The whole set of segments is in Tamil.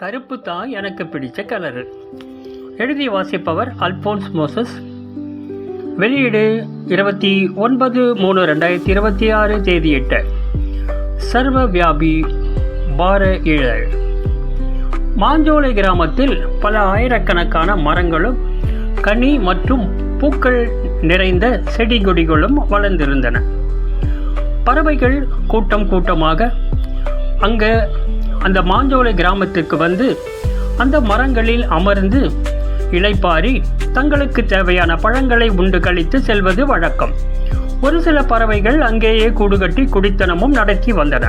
கருப்பு தான் எனக்கு பிடிச்ச கலரு. எழுதி வாசிப்பவர் அல்போன்ஸ் மோசஸ். வெளியீடு 29/3/2026 தேதியிட்ட சர்வ வியாபி பார இதழ். மாஞ்சோலை கிராமத்தில் பல ஆயிரக்கணக்கான மரங்களும் கனி மற்றும் பூக்கள் நிறைந்த செடி கொடிகளும் வளர்ந்திருந்தன. பறவைகள் கூட்டம் கூட்டமாக அந்த மாஞ்சோலை கிராமத்திற்கு வந்து அந்த மரங்களில் அமர்ந்து இளைப்பாரி தங்களுக்கு தேவையான பழங்களை உண்டு கழித்து செல்வது வழக்கம். ஒரு சில பறவைகள் அங்கேயே கூடுகட்டி குடித்தனமும் நடத்தி வந்தன.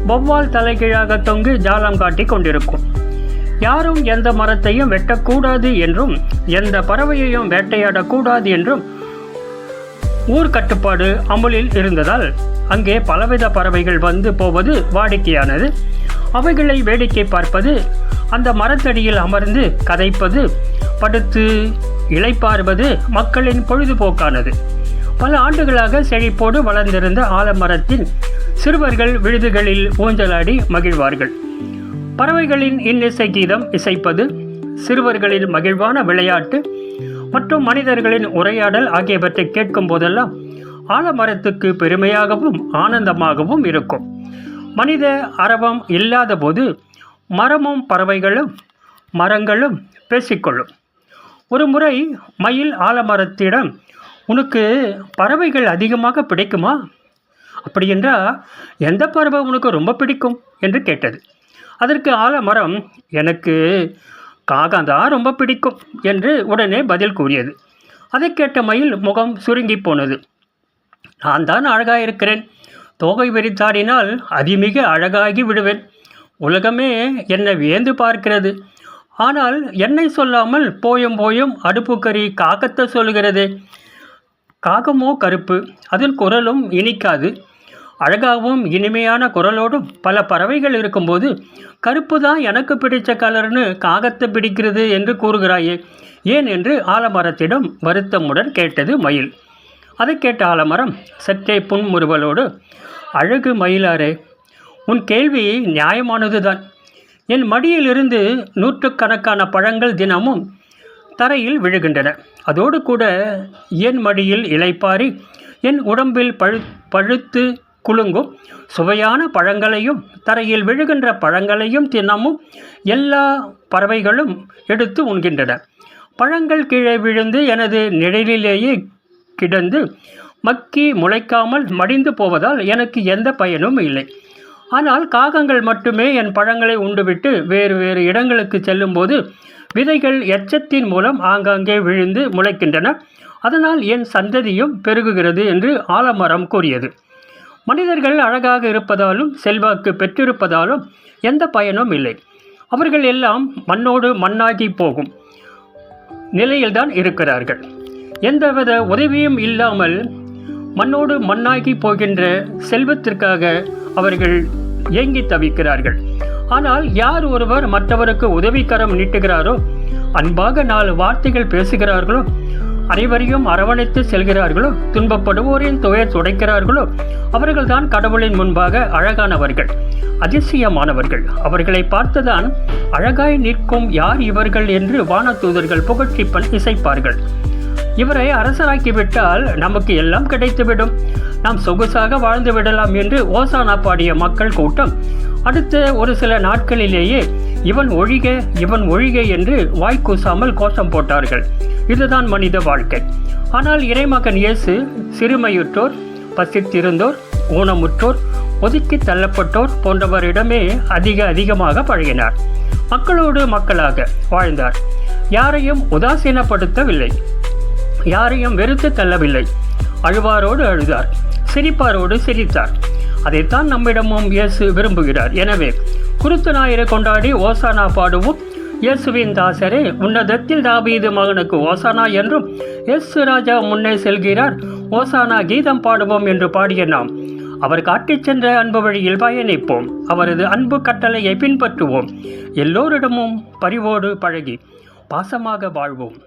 வௌவால் தலைகீழாக தொங்கு ஜாலம் காட்டி கொண்டிருக்கும். யாரும் எந்த மரத்தையும் வெட்டக்கூடாது என்றும் எந்த பறவையையும் வேட்டையாடக்கூடாது என்றும் ஊர் கட்டுப்பாடு அமுலில் இருந்ததால் அங்கே பலவித பறவைகள் வந்து போவது வாடிக்கையானது. அவைகளை வேடிக்கை பார்ப்பது, அந்த மரத்தடியில் அமர்ந்து கதைப்பது, படுத்து இளைப்பாறுவது மக்களின் பொழுதுபோக்கானது. பல ஆண்டுகளாக செழிப்போடு வளர்ந்திருந்த ஆலமரத்தின் சிறுவர்கள் விழுதுகளில் ஊஞ்சலாடி மகிழ்வார்கள். பறவைகளின் இன்னிசை கீதம் இசைப்பது, சிறுவர்களின் மகிழ்வான விளையாட்டு மற்றும் மனிதர்களின் உரையாடல் ஆகியவற்றை கேட்கும் போதெல்லாம் ஆலமரத்துக்கு பெருமையாகவும் ஆனந்தமாகவும் இருக்கும். மனித அரவம் இல்லாத போது மரமும் பறவைகளும் மரங்களும் பேசிக்கொள்ளும். ஒரு முறை மயில் ஆலமரத்திடம், உனக்கு பறவைகள் அதிகமாக பிடிக்குமா? அப்படியென்றால் எந்த பறவை உனக்கு ரொம்ப பிடிக்கும் என்று கேட்டது. அதற்கு ஆலமரம், எனக்கு காகம்தான் ரொம்ப பிடிக்கும் என்று உடனே பதில் கூறியது. அதை கேட்ட மயில் முகம் சுருங்கி போனது. நான் தான் அழகாயிருக்கிறேன், தோகை விரித்தாடினால் அதிமிக அழகாகி விடுவேன். உலகமே என்னை வியந்து பார்க்கிறது. ஆனால் என்னை சொல்லாமல் போயும் போயும் அடுப்புக்கறி காகத்தை சொல்லுகிறதே. காகமோ கருப்பு, அதன் குரலும் இனிக்காது. அழகாகவும் இனிமையான குரலோடும் பல பறவைகள் இருக்கும்போது கருப்பு தான் எனக்கு பிடிச்ச கலர்னு காகத்தை பிடிக்கிறது என்று கூறுகிறாயே, ஏன் என்று ஆலமரத்திடம் வருத்தமுடன் கேட்டது மயில். அதை கேட்ட ஆலமரம் சற்றே புன்முறுவலோடு, அழகு மயிலாரே, உன் கேள்வி நியாயமானதுதான். என் மடியிலிருந்து நூற்றுக்கணக்கான பழங்கள் தினமும் தரையில் விழுகின்றன. அதோடு கூட என் மடியில் இளைப்பாரி என் உடம்பில் பழுத்து குலுங்கும் சுவையான பழங்களையும் தரையில் விழுகின்ற பழங்களையும் தினமும் எல்லா பறவைகளும் எடுத்து உண்கின்றன. பழங்கள் கீழே விழுந்து எனது நிழலிலேயே கிடந்து மக்கி முளைக்காமல் மடிந்து போவதால் எனக்கு எந்த பயனும் இல்லை. ஆனால் காகங்கள் மட்டுமே என் பழங்களை உண்டுவிட்டு வேறு வேறு இடங்களுக்கு செல்லும்போது விதைகள் எச்சத்தின் மூலம் ஆங்காங்கே விழுந்து முளைக்கின்றன. அதனால் என் சந்ததியும் பெருகுகிறது என்று ஆலமரம் கூறியது. மனிதர்கள் அழகாக இருப்பதாலும் செல்வாக்கு பெற்றிருப்பதாலும் எந்த பயனும் இல்லை. அவர்கள் எல்லாம் மண்ணோடு மண்ணாகி போகும் நிலையில்தான் இருக்கிறார்கள். எந்தவித உதவியும் இல்லாமல் மண்ணோடு மண்ணாகி போகின்ற செல்வத்திற்காக அவர்கள் ஏங்கி தவிக்கிறார்கள். ஆனால் யார் ஒருவர் மற்றவருக்கு உதவிக்கரம் நீட்டுகிறாரோ, அன்பாக 4 வார்த்தைகள் பேசுகிறார்களோ, அனைவரையும் அரவணைத்து செல்கிறார்களோ, துன்பப்படுவோரின் துயர் துடைக்கிறார்களோ, அவர்கள்தான் கடவுளின் முன்பாக அழகானவர்கள், அதிசயமானவர்கள். அவர்களை பார்த்துதான் அழகாய் நிற்கும் யார் இவர்கள் என்று வானதூதர்கள் புகழ்ச்சிப்பன் இசைப்பார்கள். இவரை அரசராக்கிவிட்டால் நமக்கு எல்லாம் கிடைத்துவிடும், நாம் சொகுசாக வாழ்ந்து விடலாம் என்று ஓசானா பாடிய மக்கள் கூட்டம் அடுத்த ஒரு சில நாட்களிலேயே இவன் ஒழிக இவன் ஒழிக என்று வாய்க்கூசாமல் கோஷம் போட்டார்கள். இதுதான் மனித வாழ்க்கை. ஆனால் இறைமகன் இயேசு சிறுமையுற்றோர், பசித்திருந்தோர், ஊனமுற்றோர், ஒதுக்கி தள்ளப்பட்டோர் போன்றவரிடமே அதிகமாக பழகினார். மக்களோடு மக்களாக வாழ்ந்தார். யாரையும் உதாசீனப்படுத்தவில்லை, யாரையும் வெறுத்து தள்ளவில்லை. அழுவாரோடு அழுதார், சிரிப்பாரோடு சிரித்தார். அதைத்தான் நம்மிடமும் இயேசு விரும்புகிறார். எனவே குருத்து ஞாயிறு கொண்டாடி ஓசானா பாடுவோம். இயேசுவின் தாசரே, உன்னதத்தில் தாவீது மகனுக்கு ஓசானா என்றும், இயேசு ராஜா முன்னே செல்கிறார், ஓசானா கீதம் பாடுவோம் என்று பாடிய நாம் அவர் காட்டிச் சென்ற அன்பு வழியில் பயணிப்போம். அவரது அன்பு கட்டளையை பின்பற்றுவோம். எல்லோரிடமும் பரிவோடு பழகி பாசமாக வாழ்வோம்.